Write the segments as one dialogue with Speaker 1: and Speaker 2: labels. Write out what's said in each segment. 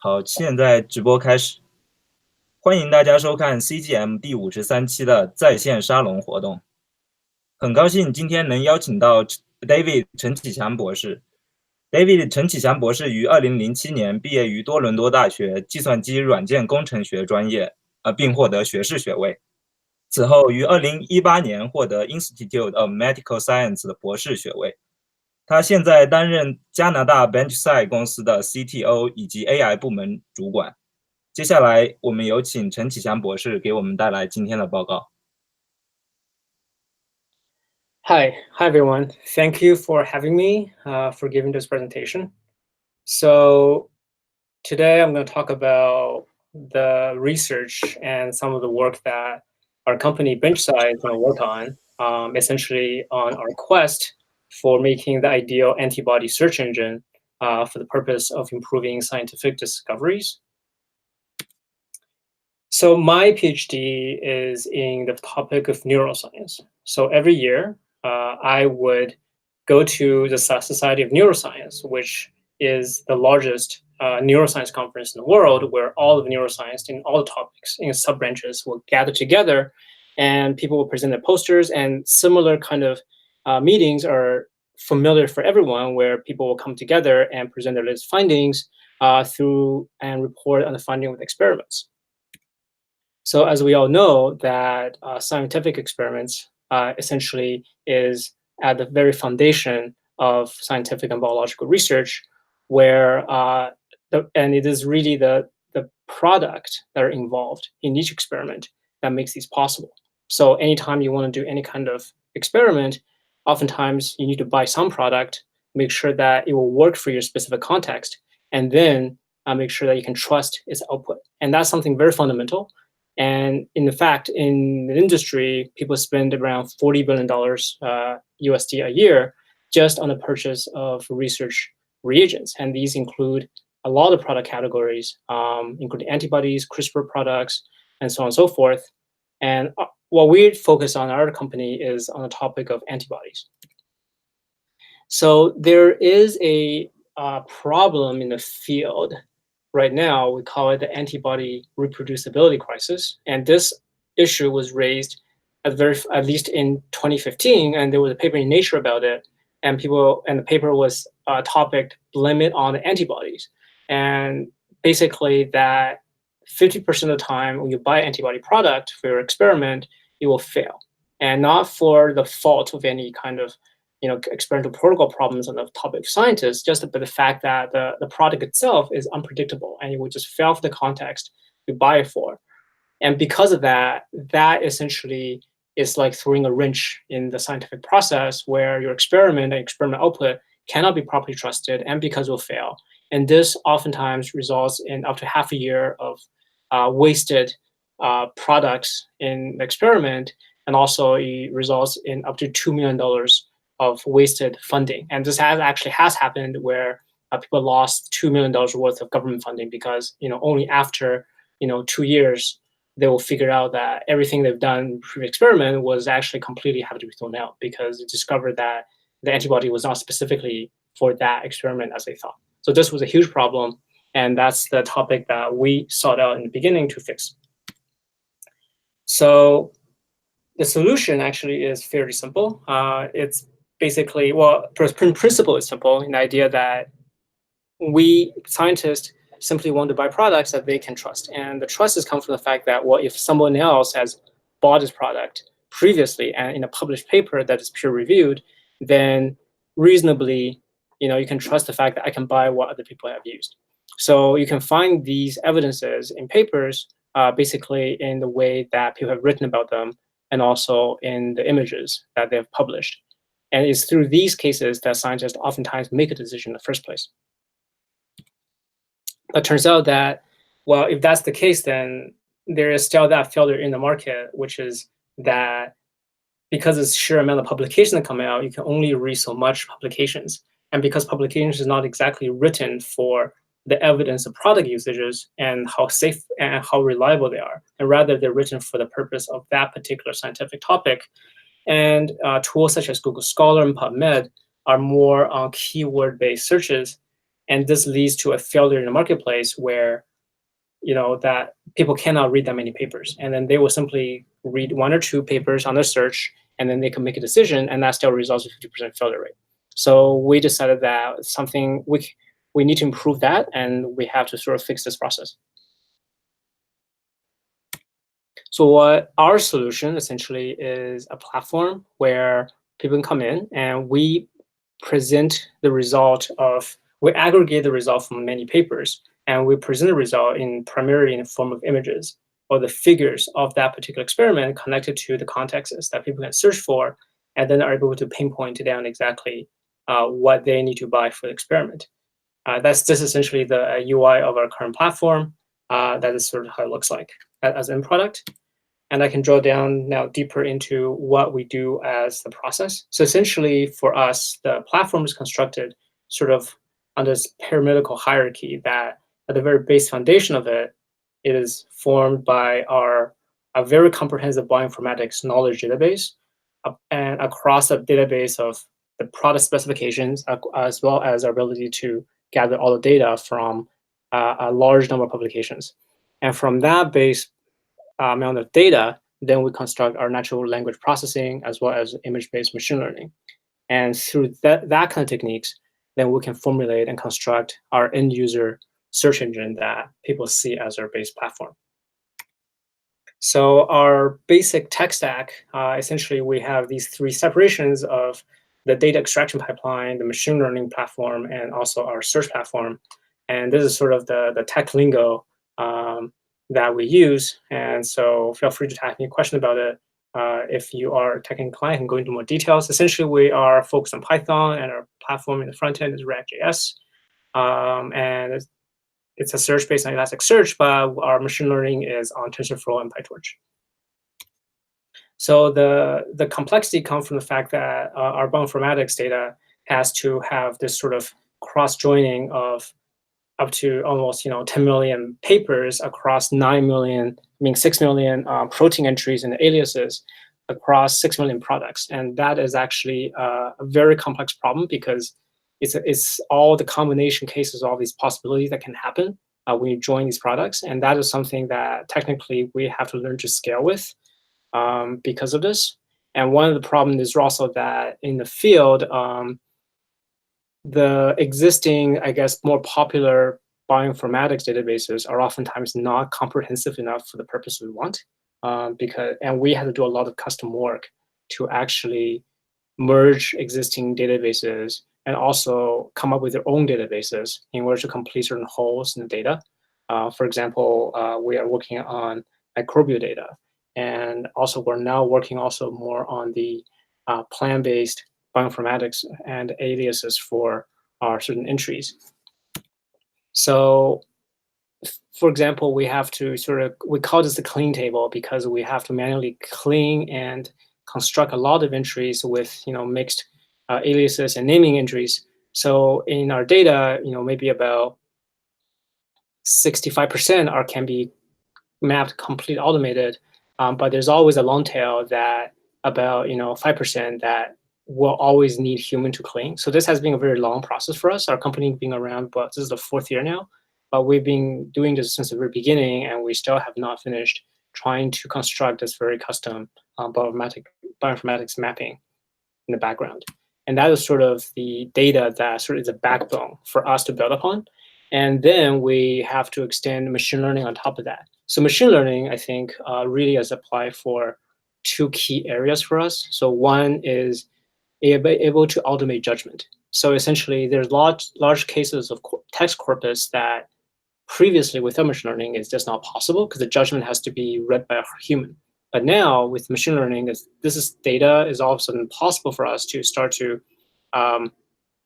Speaker 1: 好，现在直播开始，欢迎大家收看 CGM 第53期的在线沙龙活动。很高兴今天能邀请到 David 陈启强博士。David 陈启强博士于2007年毕业于多伦多大学计算机软件工程学专业，并获得学士学位。此后于2018年获得 Institute of Medical Science 的博士学位。他现在担任加拿大 Benchside 公司的 CTO 以及 AI 部门主管。接下来，我们有请陈启强博士给我们带来今天的报告。
Speaker 2: Hi everyone. Thank you for having me, for giving this presentation. So today I'm going to talk about the research and some of the work that our company Benchside is going to work on, essentially on our quest for making the ideal antibody search engine for the purpose of improving scientific discoveries. So my PhD is in the topic of neuroscience. So every year, I would go to the Society of Neuroscience, which is the largest neuroscience conference in the world, where all of neuroscience in all the topics in sub-branches will gather together, and people will present their posters, and similar kind of meetings are familiar for everyone, where people will come together and present their latest findings through and report on the finding of experiments. So as we all know, that scientific experiments essentially is at the very foundation of scientific and biological research, where and it is really the product that are involved in each experiment that makes these possible. So anytime you want to do any kind of experiment, oftentimes you need to buy some product, make sure that it will work for your specific context, and then make sure that you can trust its output. And that's something very fundamental. And in fact, in the industry, people spend around $40 billion USD a year just on the purchase of research reagents. And these include a lot of product categories, including antibodies, CRISPR products, and so on and so forth. And what we focus on our company is on the topic of antibodies. So there is a problem in the field right now. We call it the antibody reproducibility crisis. And this issue was raised at least in 2015, and there was a paper in Nature about it. And the paper was topic blame it on the antibodies. And basically that 50% of the time when you buy an antibody product for your experiment, it will fail. And not for the fault of any kind of experimental protocol problems on the topic of scientists, just the fact that the product itself is unpredictable and it would just fail for the context you buy it for. And because of that, that essentially is like throwing a wrench in the scientific process, where your experiment and experiment output cannot be properly trusted, and because it will fail. And this oftentimes results in up to half a year of wasted products in the experiment, and also it results in up to $2 million of wasted funding. And this has happened, where people lost $2 million worth of government funding because only after 2 years they will figure out that everything they've done in the previous experiment was actually completely had to be thrown out, because it discovered that the antibody was not specifically for that experiment as they thought. So this was a huge problem, and that's the topic that we sought out in the beginning to fix. So the solution actually is fairly simple. It's basically, well, in principle, it's simple in the idea that we scientists simply want to buy products that they can trust. And the trust has come from the fact that, well, if someone else has bought this product previously and in a published paper that is peer-reviewed, then reasonably, you can trust the fact that I can buy what other people have used. So you can find these evidences in papers, basically in the way that people have written about them, and also in the images that they've published. And it's through these cases that scientists oftentimes make a decision in the first place. It turns out that, well, if that's the case, then there is still that failure in the market, which is that because of the sheer amount of publications that come out, you can only read so much publications. And because publications is not exactly written for the evidence of product usages and how safe and how reliable they are, and rather they're written for the purpose of that particular scientific topic. And tools such as Google Scholar and PubMed are more on keyword-based searches. And this leads to a failure in the marketplace where, that people cannot read that many papers. And then they will simply read 1 or 2 papers on their search, and then they can make a decision, and that still results in 50% failure rate. So we decided that something we need to improve that, and we have to sort of fix this process. So what our solution essentially is a platform where people can come in and we present the result we aggregate the result from many papers, and we present the result primarily in the form of images or the figures of that particular experiment connected to the contexts that people can search for, and then are able to pinpoint down exactly what they need to buy for the experiment. That's just essentially the UI of our current platform. That is sort of how it looks like as an end product. And I can draw down now deeper into what we do as the process. So essentially for us, the platform is constructed sort of on this pyramidal hierarchy that at the very base foundation of it is formed by a very comprehensive bioinformatics knowledge database, and across a database of the product specifications, as well as our ability to gather all the data from a large number of publications. And from that base amount of data, then we construct our natural language processing as well as image-based machine learning. And through that kind of techniques, then we can formulate and construct our end user search engine that people see as our base platform. So our basic tech stack, essentially we have these 3 separations of the data extraction pipeline, the machine learning platform, and also our search platform. And this is sort of the tech lingo that we use. And so feel free to ask me a question about it. If you are a technical client, I can go into more details. Essentially, we are focused on Python, and our platform in the front end is React.js. And it's a search based on Elasticsearch, but our machine learning is on TensorFlow and PyTorch. So the complexity comes from the fact that our bioinformatics data has to have this sort of cross-joining of up to almost 10 million papers across 6 million protein entries and aliases across 6 million products. And that is actually a very complex problem because it's all the combination cases, all these possibilities that can happen when you join these products. And that is something that technically we have to learn to scale with because of this. And one of the problems is also that in the field, the existing, I guess, more popular bioinformatics databases are oftentimes not comprehensive enough for the purpose we want, and we had to do a lot of custom work to actually merge existing databases and also come up with their own databases in order to complete certain holes in the data. For example, we are working on microbial data, and also we're now working also more on the plan-based bioinformatics and aliases for our certain entries. So, for example, we have to we call this the clean table because we have to manually clean and construct a lot of entries with mixed aliases and naming entries. So in our data, maybe about 65% can be mapped complete automated, but there's always a long tail that about 5% that will always need human to clean. So this has been a very long process for us. Our company being around, but this is the 4th year now. But we've been doing this since the very beginning, and we still have not finished trying to construct this very custom bioinformatics mapping in the background. And that is sort of the data that sort of is a backbone for us to build upon. And then we have to extend machine learning on top of that. So machine learning, I think, really is applied for 2 key areas for us. So one is able to automate judgment. So essentially, there's large cases of text corpus that previously without machine learning is just not possible because the judgment has to be read by a human. But now with machine learning, data is all of a sudden possible for us to start to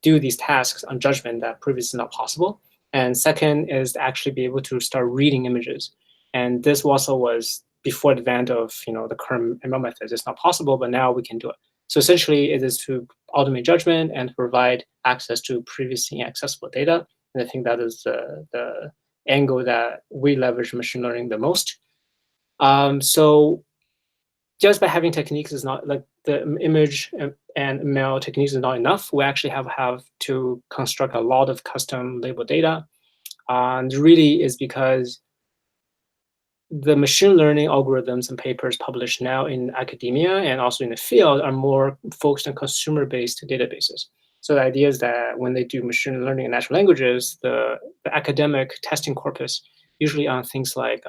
Speaker 2: do these tasks on judgment that previously not possible. And second is to actually be able to start reading images. And this also was before the advent of the current ML methods. It's not possible, but now we can do it. So essentially, it is to automate judgment and provide access to previously inaccessible data. And I think that is the angle that we leverage machine learning the most. So just by having techniques is not the image and ML techniques is not enough, we actually have to construct a lot of custom label data. And really is because the machine learning algorithms and papers published now in academia and also in the field are more focused on consumer-based databases. So the idea is that when they do machine learning in natural languages, the academic testing corpus, usually on things like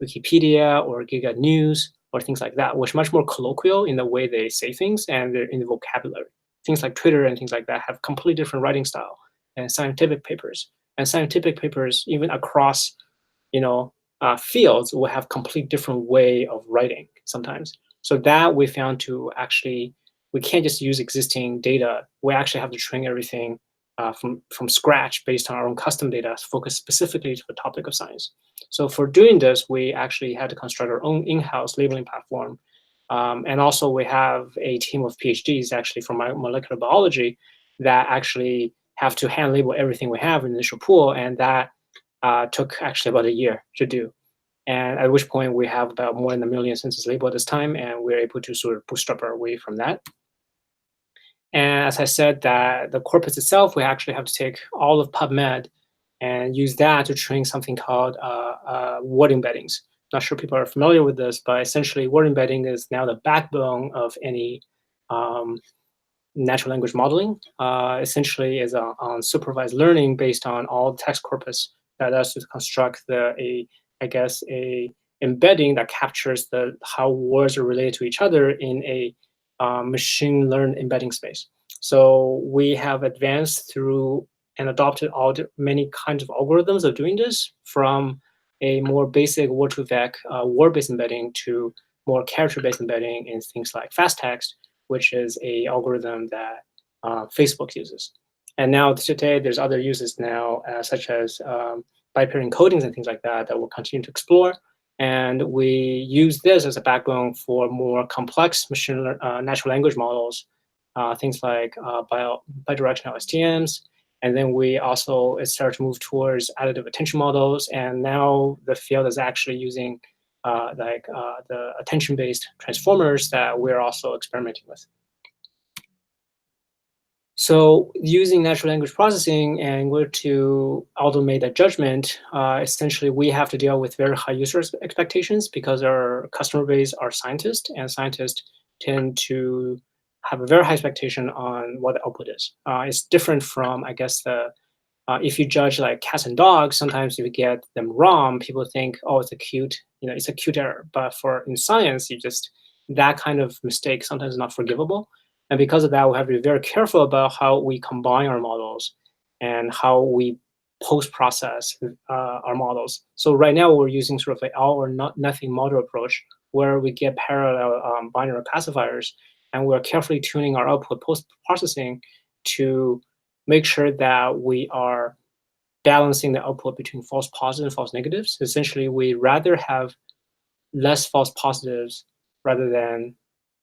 Speaker 2: Wikipedia or Giga News or things like that, which are much more colloquial in the way they say things and they're in the vocabulary. Things like Twitter and things like that have completely different writing style and scientific papers. And scientific papers, even across, fields, will have complete different way of writing sometimes. So that we found to actually, we can't just use existing data. We actually have to train everything from scratch based on our own custom data, focused specifically to the topic of science. So for doing this, we actually had to construct our own in-house labeling platform. And also we have a team of PhDs actually from molecular biology that actually have to hand label everything we have in the initial pool. And that took actually about a year to do. And at which point we have about more than 1 million census label at this time, and we're able to sort of bootstrap our way from that. And as I said, that the corpus itself, we actually have to take all of PubMed and use that to train something called word embeddings. Not sure people are familiar with this, but essentially word embedding is now the backbone of any natural language modeling. Essentially is on supervised learning based on all the text corpus that us to construct a embedding that captures how words are related to each other in a machine learned embedding space. So we have advanced through and adopted many kinds of algorithms of doing this, from a more basic word-to-vec word-based embedding to more character-based embedding in things like fast text, which is a algorithm that Facebook uses. And now today, there's other uses now, such as bipair encodings and things like that we'll continue to explore. And we use this as a backbone for more complex natural language models, things like bidirectional LSTMs. And then we also start to move towards additive attention models. And now the field is actually using the attention-based transformers that we're also experimenting with. So using natural language processing and we're to automate that judgment, essentially we have to deal with very high user expectations because our customer base are scientists, and scientists tend to have a very high expectation on what the output is. It's different from, I guess, if you judge like cats and dogs, sometimes if you get them wrong, people think, oh, it's a cute error. But in science, that kind of mistake sometimes is not forgivable. And because of that, we have to be very careful about how we combine our models and how we post-process our models. So right now, we're using sort of an all or nothing model approach, where we get parallel binary classifiers, and we're carefully tuning our output post-processing to make sure that we are balancing the output between false positives and false negatives. Essentially, we rather have less false positives rather than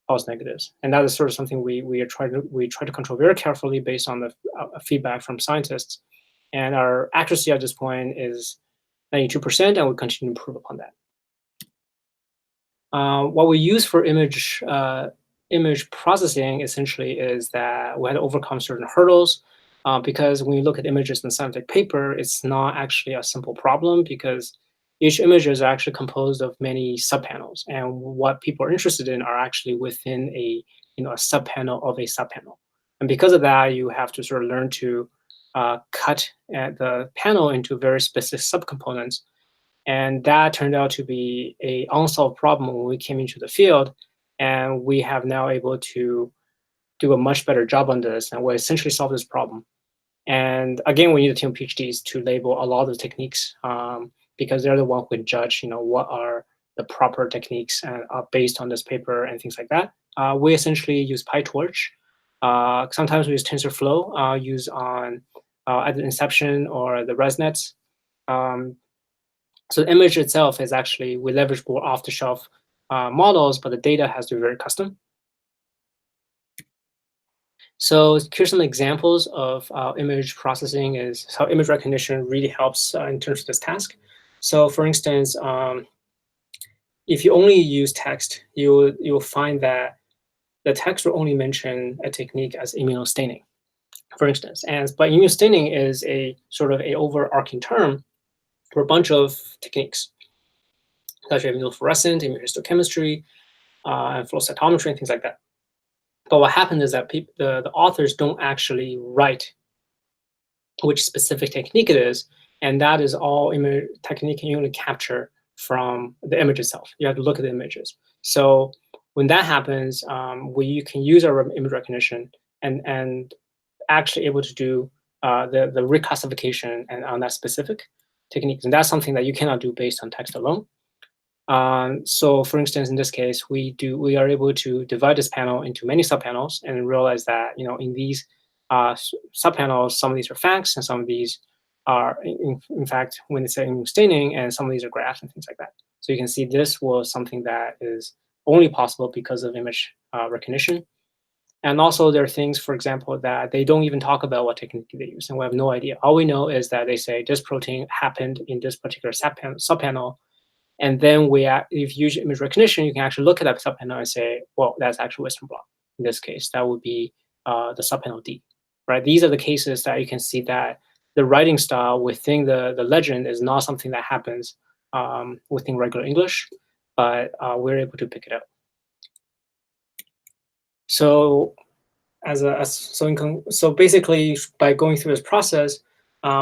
Speaker 2: false negatives, and that is sort of something we try to control very carefully based on the feedback from scientists. And our accuracy at this point is 92%, and we continue to improve upon that. What we use for image processing essentially is that we had to overcome certain hurdles, because when you look at images in scientific paper, it's not actually a simple problem, because each image is actually composed of many subpanels, and what people are interested in are actually within a subpanel of a subpanel. And because of that, you have to sort of learn to cut the panel into very specific subcomponents. And that turned out to be an unsolved problem when we came into the field, and we have now able to do a much better job on this, and we essentially solve this problem. And again, we need a team of PhDs to label a lot of the techniques, because they're the one who can judge, what are the proper techniques based on this paper and things like that. We essentially use PyTorch. Sometimes we use TensorFlow, used on either Inception or the ResNets. So the image itself is actually, we leverage more off-the-shelf models, but the data has to be very custom. So here's some examples of image processing, is how image recognition really helps in terms of this task. So for instance, if you only use text, you'll find that the text will only mention a technique as immunostaining, for instance. But immunostaining is a sort of a overarching term for a bunch of techniques, such as immunofluorescent, immunohistochemistry, and flow cytometry, and things like that. But what happens is that the authors don't actually write which specific technique it is, and that is all technique you only capture from the image itself. You have to look at the images. So when that happens, we can use our image recognition and actually able to do the reclassification and on that specific techniques. And that's something that you cannot do based on text alone. So for instance, in this case, we are able to divide this panel into many subpanels and realize that, in these subpanels, some of these are facts and some of these are, in fact, when it's saying staining, and some of these are graphs and things like that. So you can see this was something that is only possible because of image recognition. And also there are things, for example, that they don't even talk about what technique they use, and we have no idea. All we know is that they say this protein happened in this particular subpanel. And then if you use image recognition, you can actually look at that subpanel and say, well, that's actually Western blot. In this case, that would be the subpanel D, right? These are the cases that you can see that the writing style within the legend is not something that happens within regular English, but we're able to pick it up. So so basically, by going through this process,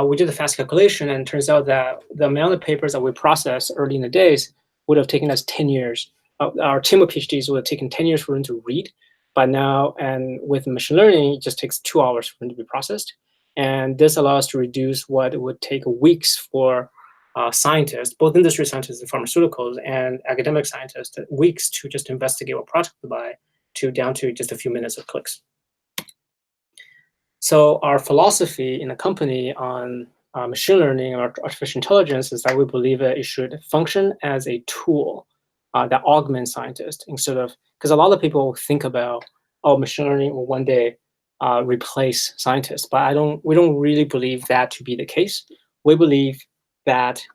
Speaker 2: we did a fast calculation, and it turns out that the amount of papers that we processed early in the days would have taken us 10 years. Our team of PhDs would have taken 10 years for them to read. But now, and with machine learning, it just takes 2 hours for them to be processed. And this allows us to reduce what it would take weeks for scientists, both industry scientists in pharmaceuticals and academic scientists, weeks to just investigate what product to buy, down to just a few minutes of clicks. So our philosophy in the company on machine learning or artificial intelligence is that we believe it should function as a tool that augments scientists instead of, because a lot of people think about, machine learning will one day replace scientists, but we don't really believe that to be the case. We believe that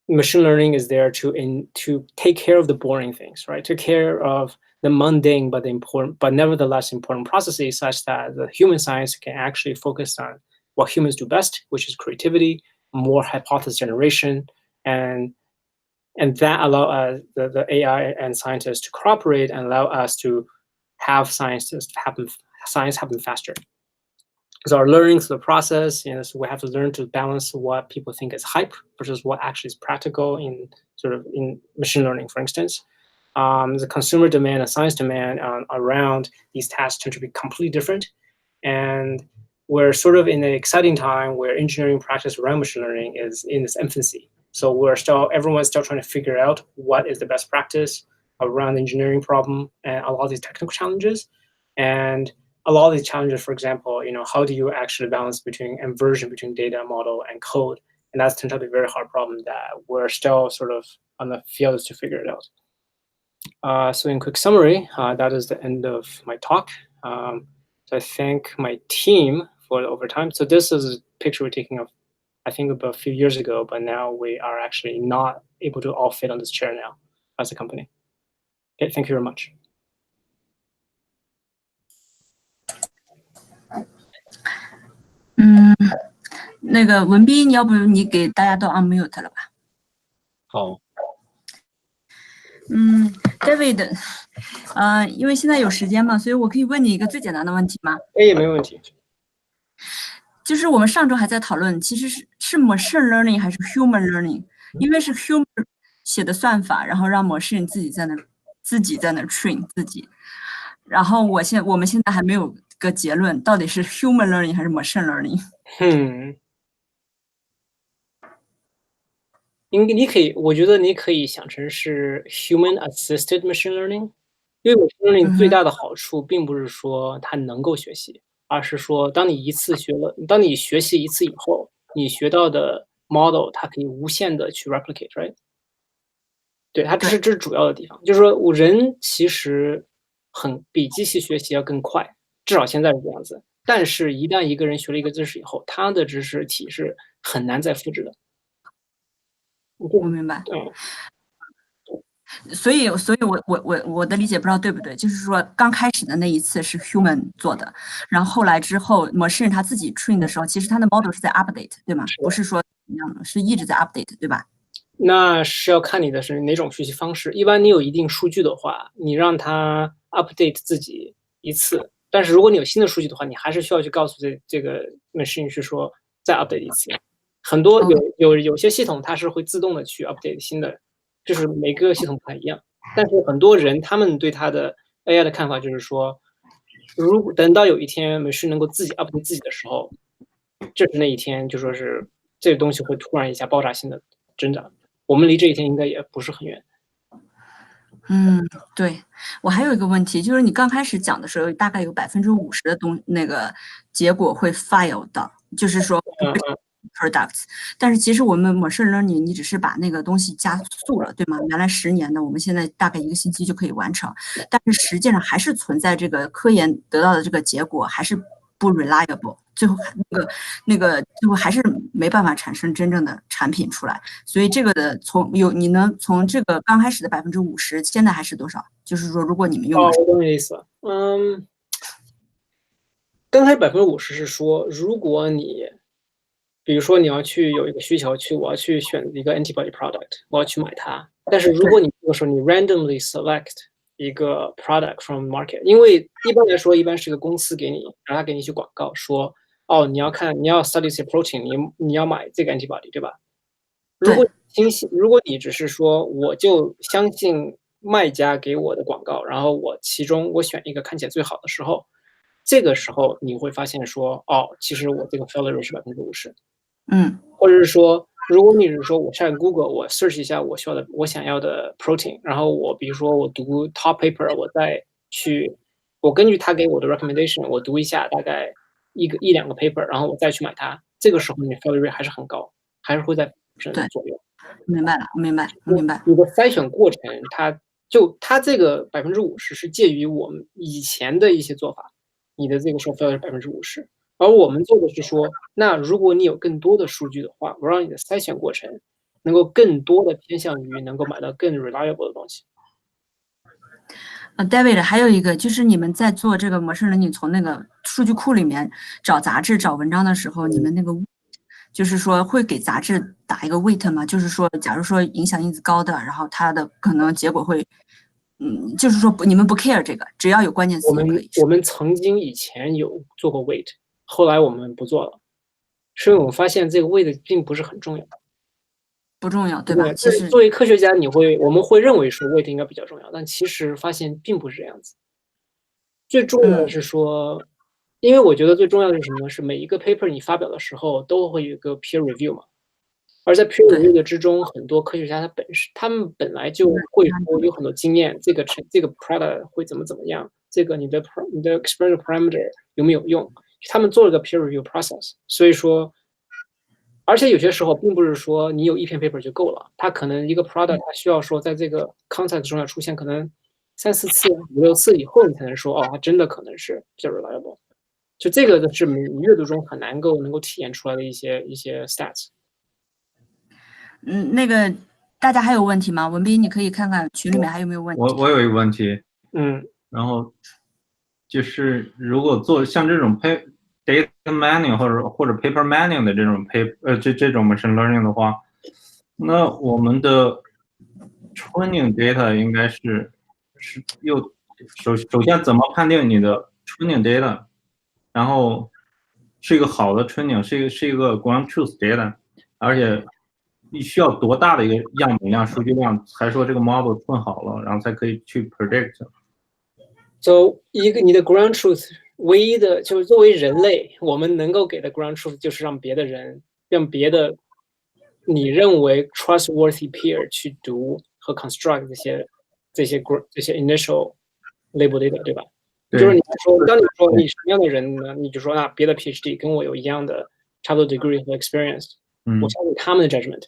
Speaker 2: machine learning is there to take care of the boring things, right? To care of the mundane but nevertheless important processes, such that the human science can actually focus on what humans do best, which is creativity, more hypothesis generation, and that allow the AI and scientists to cooperate and allow us to have science happen faster. Because our learning through the process, so we have to learn to balance what people think is hype versus what actually is practical in machine learning, for instance. The consumer demand and science demand around these tasks tend to be completely different. And we're sort of in an exciting time where engineering practice around machine learning is in its infancy. So everyone's still trying to figure out what is the best practice around the engineering problem and a lot of these technical challenges. And a lot of these challenges, for example, how do you actually balance inversion between data, model, and code? And that's turned out to be a very hard problem that we're still sort of on the field to figure it out. So in quick summary, that is the end of my talk. So I thank my team for the overtime. So this is a picture we're taking of, I think, about a few years ago, but now we are actually not able to all fit on this chair now as a company. Okay, thank you very much.
Speaker 3: Mm. 那个文斌，要不你给大家都 unmute 了吧？
Speaker 1: 好。
Speaker 3: David，因为现在有时间嘛，所以我可以问你一个最简单的问题吗？
Speaker 2: 也没问题。
Speaker 3: 就是我们上周还在讨论，其实是 machine learning 还是 human learning？因为是 human 写的算法，然后让 machine 自己在那 train 自己。然后我们现在还没有个结论，到底是 human learning 还是 machine learning？
Speaker 2: 我觉得你可以想成是 human assisted machine learning， 因为 machine learning 最大的好处并不是说它能够学习，而是说当你学习一次以后，你学到的 model 它可以无限的去 replicate， right？ 对，这是主要的地方，就是说人其实比机器学习要更快，至少现在是这样子。但是，一旦一个人学了一个知识以后，他的知识体是很难再复制的。
Speaker 3: 我明白。所以我的理解不知道对不对，就是说刚开始的那一次是 human 做的，然后后来之后 machine 它自己 train 的时候，其实它的 model 是在 update， 对吗？不是说怎么样的，是一直在 update， 对吧？
Speaker 2: 那是要看你的是哪种学习方式。一般你有一定数据的话，你让它 update 自己一次，但是如果你有新的数据的话，你还是需要去告诉这个 machine 去说再 update 一次。很多有些系统它是会自动的去 update 新的，就是每个系统不太一样。但是很多人他们对它的 AI 的看法就是说，如果等到有一天 machine 能够自己 update 自己的时候，这是那一天就说是这个东西会突然一下爆炸性的增长。我们离这一天应该也不是很远。
Speaker 3: 对，我还有一个问题，就是你刚开始讲的时候，大概有50%的那个结果会 file 到，就是说 products，但是其实我们 machine learning 你只是把那个东西加速了，对吗？原来10年的，我们现在大概1个星期就可以完成，但是实际上还是存在这个科研得到的这个结果还是不 reliable， 最后最后还是没办法产生真正的产品出来。所以这个的你能从这个刚开始的50%，现在还是多少？就是说，如果你们用
Speaker 2: 我懂你的意思。刚才50%是说，如果你，比如说你要去有一个需求，我要去选一个 antibody product， 我要去买它。但是如果你这个时候你 randomly select 一个 product from market， 因为一般来说，一般是一个公司给你，然后他给你一些广告说，哦，你要 study 这 protein， 你要买这个 antibody， 对吧？如果你只是说我就相信卖家给我的广告，然后其中我选一个看起来最好的时候，这个时候你会发现说，哦，其实我这个 failure rate 是50%。或者是说，如果你是说我上 Google， 我 search 一下我想要的 protein， 然后比如说我读 top paper， 我根据他给我的 recommendation， 我读一下大概一两个 paper， 然后我再去买它，这个时候你 failure rate 还是很高，还是会在50%左右。
Speaker 3: 明白了，明白。
Speaker 2: 你的筛选过程，它这个50%是介于我们以前的一些做法，你的这个时候 failure 是50%。而我们做的是说，那如果你有更多的数据的话，我让你的筛选过程能够更多的偏向于能够买到更 reliable 的东西。
Speaker 3: David， 还有一个就是你们在做这个machine learning，从那个数据库里面找杂志、找文章的时候，你们那个就是说会给杂志打一个 weight 吗？就是说，假如说影响因子高的，然后它的可能结果会，就是说你们不 care 这个，只要有关键词就可以。
Speaker 2: 我们曾经以前有做过 weight， 后来我们不做了，是因为我们发现这个 weight 并不是很重要。
Speaker 3: 不重要，对吧？其实
Speaker 2: 作为科学家，我们会认为说 weight 应该比较重要，但其实发现并不是这样子。最重要的是说，因为我觉得最重要的是什么呢？是每一个 paper 你发表的时候都会有一个 peer review 嘛，而在 peer review 的之中，很多科学家他们本来就会说有很多经验，这个 product 会怎么样，这个你的 experimental parameter 有没有用，他们做了个 peer review process， 所以说。而且有些时候并不是说你有一篇 paper 就够了，它可能一个 product 它需要说在这个 context 中要出现可能3、4次、5、6次以后，你才能说哦，它真的可能是比较 reliable。就这个是你阅读中很难能够体验出来的一些 stats。
Speaker 3: 那个大家还有问题吗？文斌，你可以看看群里面还有没有问题。
Speaker 4: 我有一个问题，然后就是如果做像这种data mining 或者 paper mining 的这种这种 machine learning 的话，那我们的 training data 应该是首先怎么判定你的 training data， 然后是一个好的 training， 是一个 ground truth data， 而且你需要多大的一个样本量、数据量，才说这个 model 混好了，然后才可以去 predict。So
Speaker 2: 你的 ground truth 唯一的就是作为人类，我们能够给的 ground truth 就是让别的你认为 trustworthy peer 去读和 construct 这些 initial label data， 对吧？就是当你说你什么样的人呢？你就说别的 PhD 跟我有一样的差不多 degree 和 experience， 我相信他们的 judgment，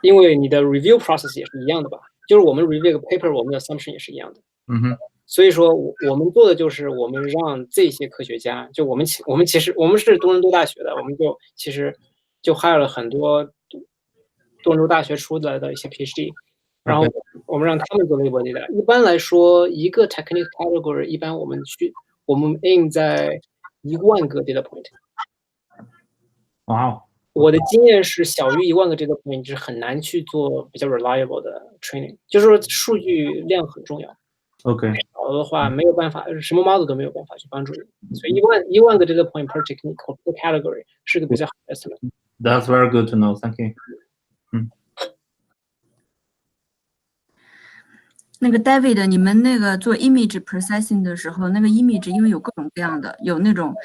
Speaker 2: 因为你的 review process 也是一样的吧？就是我们 review 一个 paper， 我们的 assumption 也是一样的。所以说，我们做的就是我们让这些科学家，就我们其实是多伦多大学的，我们其实hire 了很多多伦多大学出来的一些 PhD，然后我们让他们做 label data。一般来说，一个 technique category 一般我们 aim 在10000个 data point。
Speaker 4: 哇哦！
Speaker 2: 我的经验是，小于10000个 data point 是很难去做比较 reliable 的 training， 就是说数据量很重要。
Speaker 4: OK，
Speaker 2: 少的话没有办法，什么 model 都没有办法去帮助你。所以10000个 data point per technique per category 是个比较好的 estimate。That's
Speaker 4: very good to know. Thank you.
Speaker 3: 那个 David， 你们那个做 image processing 的时候，那个 image 因为有各种各样的，有那种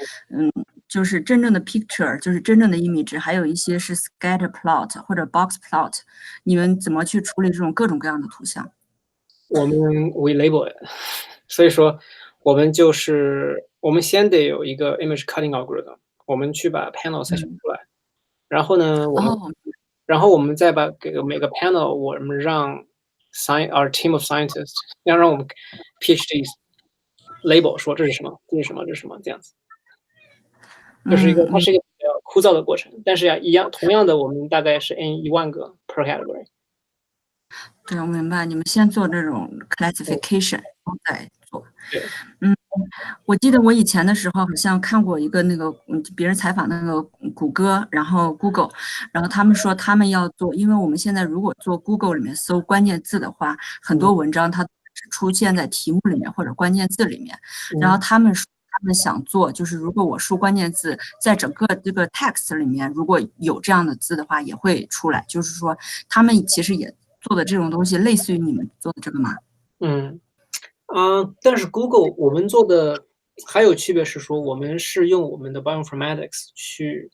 Speaker 3: 就是真正的 picture， 就是真正的 image， 还有一些是 scatter plot 或者 box plot， 你们怎么去处理这种各种各样的图像？
Speaker 2: 我们 we label it， 所以说我们先得有一个 image cutting algorithm， 我们去把 panel 筛选出来，然后呢，我们再把给每个 panel 我们让our team of scientists 要让我们 PhDs label 说这是什么，这是什么，这是什么，这样子。它是一个比较枯燥的过程，但是同样的，我们大概是 n 10000个 per category。
Speaker 3: 对，我明白。你们先做这种 classification， 然后再做。我记得我以前的时候好像看过一个那个别人采访那个谷歌，然后 Google， 然后他们说他们要做，因为我们现在如果做 Google 里面搜关键字的话，很多文章它只出现在题目里面或者关键字里面，然后他们说他们想做，就是如果我输关键字，在整个这个 text 里面如果有这样的字的话，也会出来，就是说他们其实也做的这种东西，类似于你们做的这个吗？
Speaker 2: 但是 Google 我们做的还有区别是说，我们是用我们的 bioinformatics 去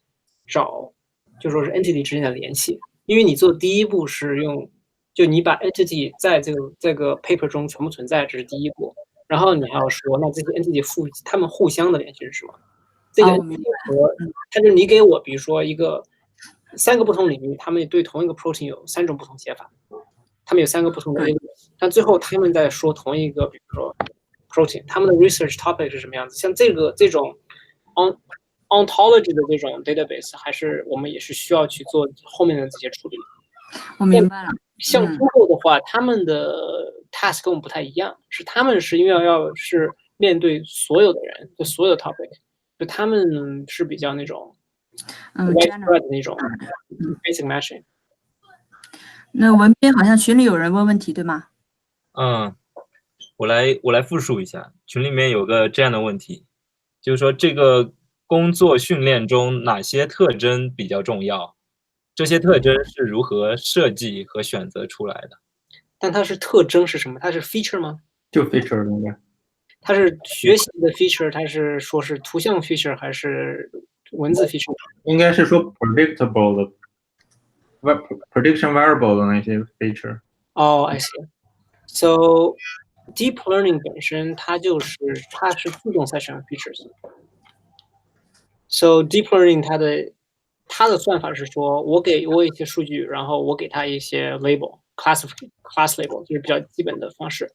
Speaker 2: 找，就说是 entity 之间的联系。因为你做第一步是就你把 entity 在这个 paper 中全部存在，这是第一步。然后你还要说，那这些 entity 它们互相的联系是什么？这个 entity 和它就是你给我，比如说3个不同领域，他们对同一个 protein 有3种不同写法。他们有3个不同的 aliases， 但最后他们在说同一个，比如说 protein， 他们的 research topic 是什么样子？像这种 ontology 的这种 database， 还是我们也是需要去做后面的这些处理。
Speaker 3: 我明白了。
Speaker 2: 像 Google 的话，他们的 task 跟我们不太一样，他们是因为要是面对所有的人，就所有的 topic， 就他们是比较那种widespread 的那种 basic matching。
Speaker 3: 那文斌好像群里有人问问题，对吗？
Speaker 1: 我来复述一下，群里面有个这样的问题，就是说这个工作训练中哪些特征比较重要？这些特征是如何设计和选择出来的？
Speaker 2: 但它是特征是什么？它是 feature 吗？
Speaker 4: 就 feature 应该。
Speaker 2: 它是学习的 feature， 它是说是图像 feature 还是文字 feature？
Speaker 4: 应该是说 predictable 的。prediction variable 的那些 feature。I
Speaker 2: see. So deep learning 本身它是自动筛选 features. So deep learning 它的算法是说，我给我一些数据，然后我给它一些 label class label， 就是比较基本的方式。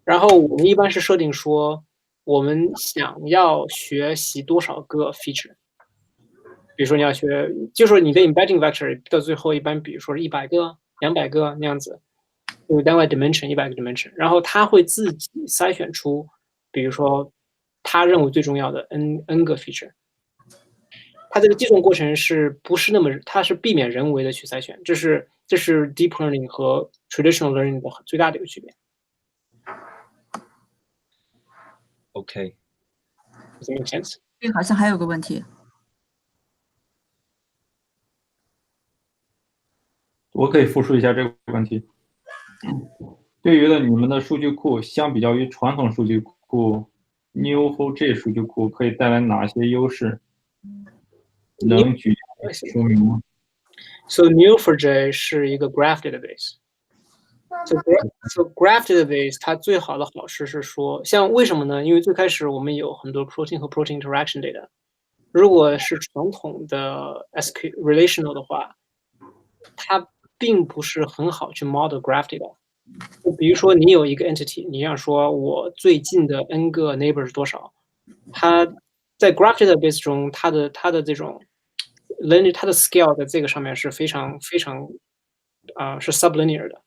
Speaker 2: 然后我们一般是设定说，我们想要学习多少个 feature。比如说你要学，就说你的 embedding vector 到最后一般，比如说100个、200个那样子，有单位 dimension 100个 dimension， 然后他会自己筛选出，比如说他认为最重要的 n 个 feature。它这个计算过程它是避免人为的去筛选，这是 deep learning 和 traditional learning 的最大的一个区别。
Speaker 1: OK，
Speaker 2: Does that make sense？
Speaker 3: 对，好像还有个问题。
Speaker 4: 我可以复述一下这个问题。对于你们的数据库，相比较于传统数据库 ，Neo4j 数据库可以带来哪些优势？能举例说明吗
Speaker 2: ？So Neo4j 是一个 graph database。So graph database 它最好的好处是说，像为什么呢？因为最开始我们有很多 protein 和 protein interaction data。如果是传统的 SQL relational 的话，它并不是很好去 model graph data。就比如说你有一个 entity， 你要说我最近的 n 个 neighbor 是多少，它在 graph database 中，它的这种 linear， 它的 scale 在这个上面是非常非常是 sublinear 的，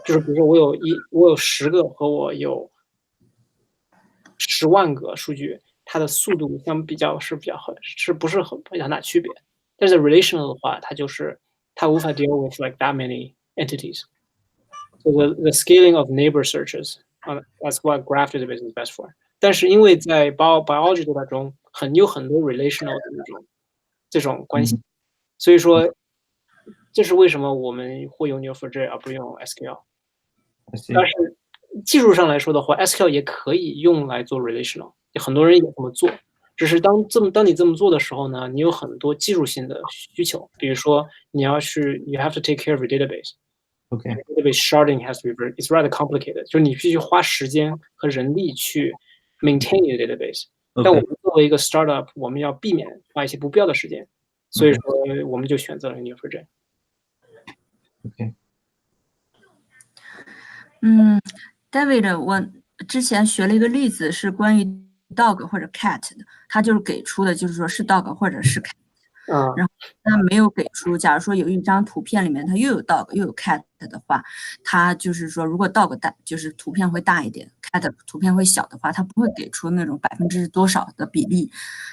Speaker 2: 就是比如说我有10个和我有10万个数据，它的速度比较不是很大区别。但是 relational 的话，它无法 deal with like that many entities. So the scaling of neighbor searches, that's what graph database is best for. 但是因为在 biology 对话中有很多 relational 的这种关系，所以说这是为什么我们会用 Neo4j 而不用 SQL。但是技术上来说的话 ，SQL 也可以用来做 relational， 很多人也这么做。只是当你这么做的时候呢，你有很多技术性的需求，比如说you have to take care of your database.
Speaker 4: Okay.
Speaker 2: Database sharding has to be it's rather complicated， 就是你必须花时间和人力去 maintain your database。但我们作为一个 startup， 我们要避免花一些不必要的时间，所以说我们就选择了 Neo4j。Okay.
Speaker 3: David， 我之前学了一个例子，是关于 dog 或者 cat 的，他就是给出的就是说是 dog 或者是 cat， 然后他没有给出，假如说有一张图片里面它又有 dog 又有 cat 的话，他就是说如果 dog 大，就是图片会大一点 ，cat 图片会小的话，他不会给出那种%多少的比例，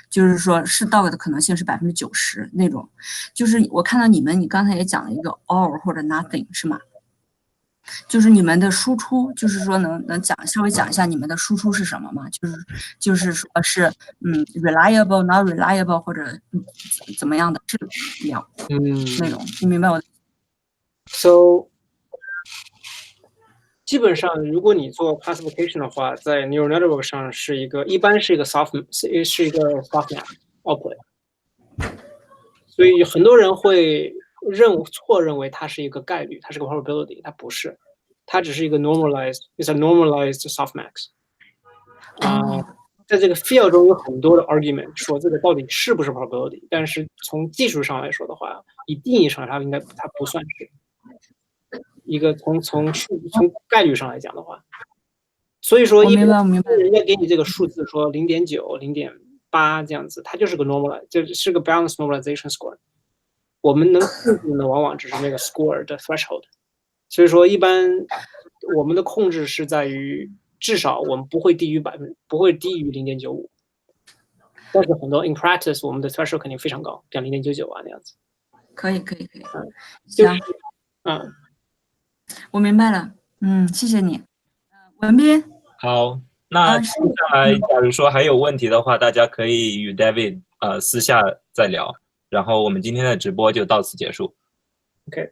Speaker 3: 就是说是 dog 的可能性是90%那种。就是我看到你刚才也讲了一个 all 或者 nothing 是吗？就是你们的输出，就是说能稍微讲一下你们的输出是什么吗？就是说是reliable not reliable 或者怎么样的质量那种，你明白我的
Speaker 2: ？So 基本上，如果你做 classification 的话，在 neural network 上一般是一个 softmax output， 所以很多人会错认为它是一个概率，它是个 probability， 它不是，它只是一个 it's a normalized softmax。在这个 field 中有很多的 argument 说这个到底是不是 probability， 但是从技术上来说的话，以定义上它不算是一个从概率上来讲的话，所以说一般人家给你这个数字说0.9、0.8这样子，它就是个 normalize， 就是个 balanced normalization score。我们能控制的往往只是那个 score 的 threshold， 所以说一般我们的控制是在于至少我们不会低于 0.95， 但是很多 in practice 我们的 threshold 肯定非常高，像 0.99 啊那样子。
Speaker 3: 可以，
Speaker 2: 行，
Speaker 3: 我明白了，谢谢你，文斌。
Speaker 1: 好，那接下来假如说还有问题的话，大家可以与 David 私下再聊。然后我们今天的直播就到此结束。
Speaker 2: OK。